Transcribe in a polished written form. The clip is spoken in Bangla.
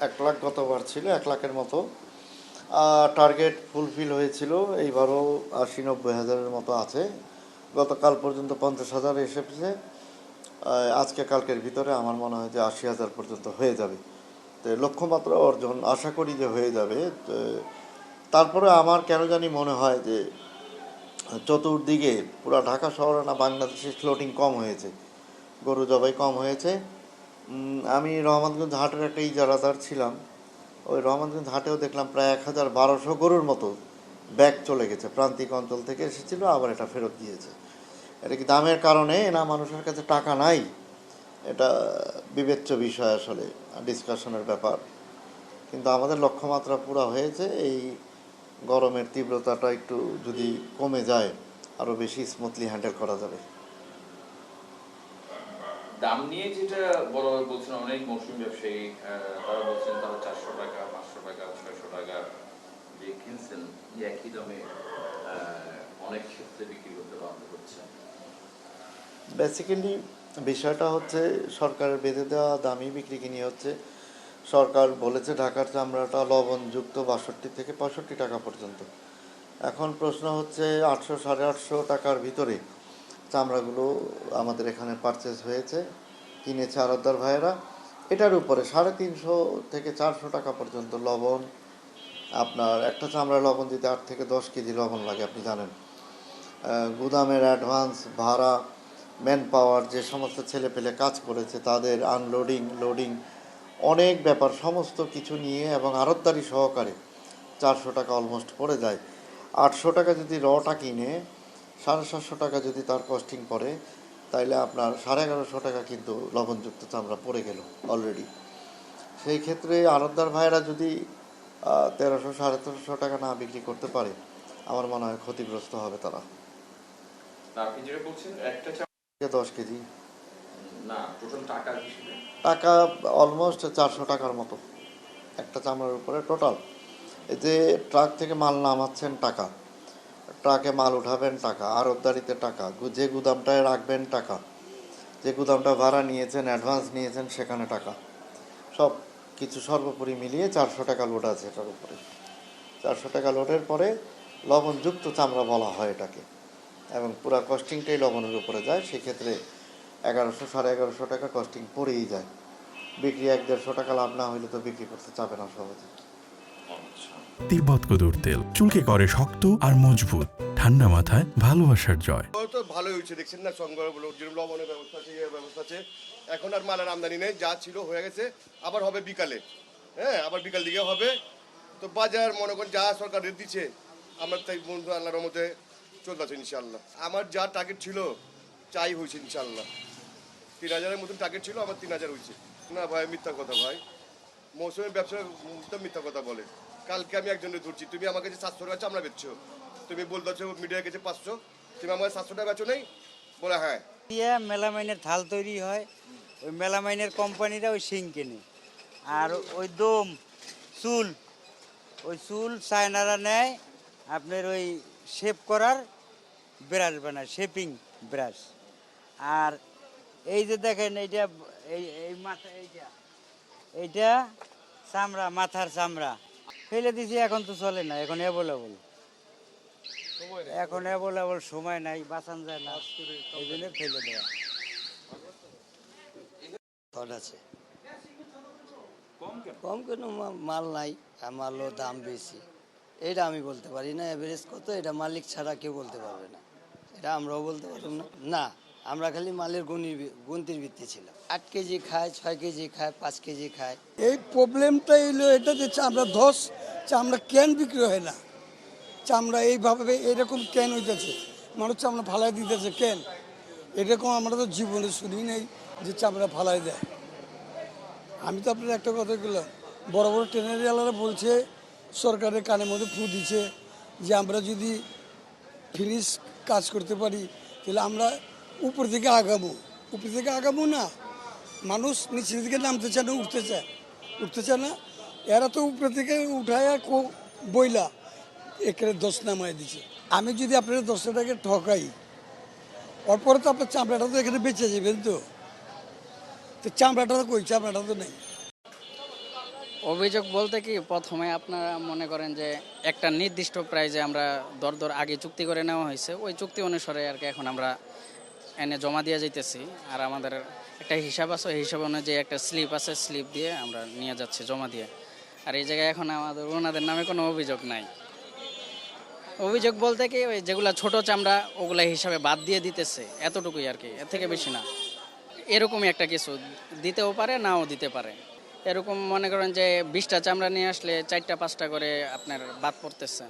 1 লাখ গতবার ছিল, 1 লাখের মতো। টার্গেট ফুলফিল হয়েছিল, এইবারও 80-90 হাজারের মতো আছে। গতকাল পর্যন্ত 50 হাজার এসেছে। আজকে কালকের ভিতরে আমার মনে হয় যে 80 হাজার পর্যন্ত হয়ে যাবে। তো লক্ষ্যমাত্রা অর্জন আশা করি যে হয়ে যাবে। তারপরে আমার কেন জানি মনে হয় যে চতুর্দিকে পুরো ঢাকা শহরে না বাংলাদেশে স্লোটিং কম হয়েছে, গরু জবাই কম হয়েছে। আমি রহমানগঞ্জ হাটের একটা ইজারাদার ছিলাম, ওই রহমানগঞ্জ হাটেও দেখলাম প্রায় 1200 গরুর মতো ব্যাগ চলে গেছে, প্রান্তিক অঞ্চল থেকে এসেছিলো, আবার এটা ফেরত গিয়েছে। এটা কি দামের কারণে না মানুষের কাছে টাকা নাই? এটা বিবেচ্য বিষয়, আসলে ডিসকাশনের ব্যাপার। কিন্তু আমাদের লক্ষ্যমাত্রা পুরো হয়েছে। এই গরমের তীব্রতাটা একটু যদি কমে যায় আরও বেশি স্মুথলি হ্যান্ডেল করা যাবে। দাম নিয়ে যেটা বড়ভাবে বলছেন অনেক মৌসুমী ব্যবসায়ী, তারা বলছেন তারা 400 টাকা, 500 টাকা, 600 টাকা দিয়ে কিনছেন, একই দামে অনেক ক্ষেত্রে বিক্রি করতে বাধ্য হচ্ছে। বেসিক্যালি বিষয়টা হচ্ছে সরকারের বেঁধে দেওয়া দামই বিক্রি কিনি হচ্ছে। সরকার বলেছে ঢাকার চামড়াটা লবণযুক্ত 62 থেকে 65 টাকা পর্যন্ত। এখন প্রশ্ন হচ্ছে 800-850 টাকার ভিতরে চামড়াগুলো আমাদের এখানে পারচেজ হয়েছে, কিনেছে আড়তদার ভাইয়েরা। এটার উপরে 350 থেকে 400 টাকা পর্যন্ত লবণ। আপনার একটা চামড়া লবণ দিতে 8 থেকে 10 কেজি লবণ লাগে, আপনি জানেন। গুদামের অ্যাডভান্স ভাড়া, ম্যান পাওয়ার, যে সমস্ত ছেলে পেলে কাজ করেছে তাদের আনলোডিং লোডিং, অনেক ব্যাপার, সমস্ত কিছু নিয়ে এবং আড়তদারি সহকারে 400 টাকা অলমোস্ট পড়ে যায়। 800 টাকা যদি রটা কিনে 750 টাকা যদি তার কস্টিং পড়ে, তাইলে আপনার 1150 টাকা কিন্তু লবণযুক্ত চামড়া পড়ে গেল অলরেডি। সেই ক্ষেত্রে আড়তদার ভাইয়েরা যদি 1300-1350 টাকা না বিক্রি করতে পারে, আমার মনে হয় ক্ষতিগ্রস্ত হবে তারা। আপনি যেটা বলছেন একটা 10 কেজি না, টোটাল টাকা হিসেবে টাকা অলমোস্ট 400 টাকার মতো একটা চামড়ার উপরে টোটাল। এই যে ট্রাক থেকে মাল নামাচ্ছেন টাকা, ট্রাকে মাল উঠাবেন টাকা, আড়তদারিতে টাকা, যে গুদামটায় রাখবেন টাকা, যে গুদামটা ভাড়া নিয়েছেন অ্যাডভান্স নিয়েছেন সেখানে টাকা, সব কিছু সর্বোপরি মিলিয়ে 400 টাকা লোড আছে এটার উপরে। 400 টাকা লোডের পরে লবণযুক্ত চামড়া বলা হয় এটাকে, এবং পুরো কস্টিংটাই লবণের উপরে যায়। সেক্ষেত্রে 1100-1150 টাকা কস্টিং পড়েই যায়। বিক্রি 1-150 টাকা লাভ না হইলে তো বিক্রি করতে চাবে না সহজে। তিব্বত কদুর তেল চুলকে করে শক্ত আর মজবুত, ঠান্ডা মাথায় ভালোবাসার জয়। তো ভালোই হয়েছে, দেখছেন না, সংগ্রহ যেরকম লবণের ব্যবস্থা আছে, ইয়ে ব্যবস্থা আছে। এখন আর মালের আমদানি নেই, যা ছিল হয়ে গেছে। আবার হবে বিকালে, হ্যাঁ, আবার বিকাল দিকে হবে। তো বাজার মনে করেন যা সরকার রেট দিচ্ছে, আমরা তাই বন্ধু আল্লাহর মধ্যে চলতেছে ইনশাল্লাহ। আমার যা টার্গেট ছিল চাই হয়েছে ইনশাল্লাহ। 3000-এর মতন টার্গেট ছিল, আমার 3000 হয়েছে। না ভাই, মিথ্যা কথা ভাই, মৌসুমের ব্যবসা তো মিথ্যা কথা বলে। কালকে আমি একজনের ধরছি, তুমি আমার কাছে 700 টাকা চামড়া বেচছো, তুমি বলতেছো মিডিয়ার কাছে 500, তুমি আমার 700 টাকা বেচো নেই, বলে হ্যাঁ। মেলামাইনের থাল তৈরি হয়, ওই মেলামাইনের কোম্পানিরা ওই শিং কেনে। আর ওই দম চুল, ওই চুল চায়নারা নেয় আপনার ওই শেপ করার ব্রাশ বানায়, শেপিং ব্রাশ। আর এই যে দেখেন এইটা, এই মাথা, এইটা চামড়া, মাথার চামড়া ফেলে দিছি, এখন তো চলে না, এখন অ্যাভেলেবল, এখন অ্যাভেলেবল সময় নাই, বাঁচান যায় না, এই জন্য ফেলে দেওয়া। আছে কম কেন, মাল নাই, মালও দাম বেশি, এটা আমি বলতে পারি না। এভারেজ কত এটা মালিক ছাড়া কেউ বলতে পারবে না, এটা আমরাও বলতে পারব না। না, আমরা খালি মালের গুনতির ভিত্তি ছিল। 8 কেজি খায়, 6 কেজি খায়, 5 কেজি খায়। এই প্রবলেমটা এলো এটা যে চামড়া ধস, চামড়া কেন বিক্রি হয় না, চামড়া এইভাবে এরকম কেন হইতেছে, মানুষ চামড়া ফালাই দিতেছে কেন? এরকম আমরা তো জীবনে শুনি নাই যে চামড়া ফালাই দেয়। আমি তো আপনার একটা কথা বললাম, বড় বড় ট্রেনারিওয়ালারা বলছে, সরকারের কানের মধ্যে ফু দিচ্ছে যে আমরা যদি ফিনিশ কাজ করতে পারি তাহলে আমরা উপর থেকে আগাবো। উপর থেকে আগাবো না, মানুষ নিচের দিকে নামতে চায় না, উঠতে চায় না। এরা তো উপরে থেকে উঠায় বইলা এখানে 10 নামায় দিচ্ছে। আমি যদি আপনার 10 টাকা ঠকাই, ওর পরে তো আপনার চামড়াটা তো এখানে বেঁচে যাবেন, তো চামড়াটা তো কই, চামড়াটা তো নেই। অভিযোগ বলতে কি, প্রথমে আপনারা মনে করেন যে একটা নির্দিষ্ট প্রাইজে আমরা দর আগে চুক্তি করে নেওয়া হয়েছে, ওই চুক্তি অনুসারে আর কি এখন আমরা এনে জমা দিয়ে যাইতেছি। আর আমাদের একটা হিসাব আছে, ওই হিসাব অনুযায়ী একটা স্লিপ আছে, স্লিপ দিয়ে আমরা নিয়ে যাচ্ছি জমা দিয়ে। আর এই জায়গায় এখন আমাদের ওনাদের নামে কোনো অভিযোগ নাই। অভিযোগ বলতে কি, ওই যেগুলো ছোট চামড়া ওগুলা হিসাবে বাদ দিয়ে দিতেছে, এতটুকুই আর কি, এর থেকে বেশি না। এরকমই একটা কিছু দিতেও পারে, নাও দিতে পারে। এরকম মনে করেন যে 20টা চামড়া নিয়ে আসলে 4টা 5টা করে আপনার বাদ পড়তেছে।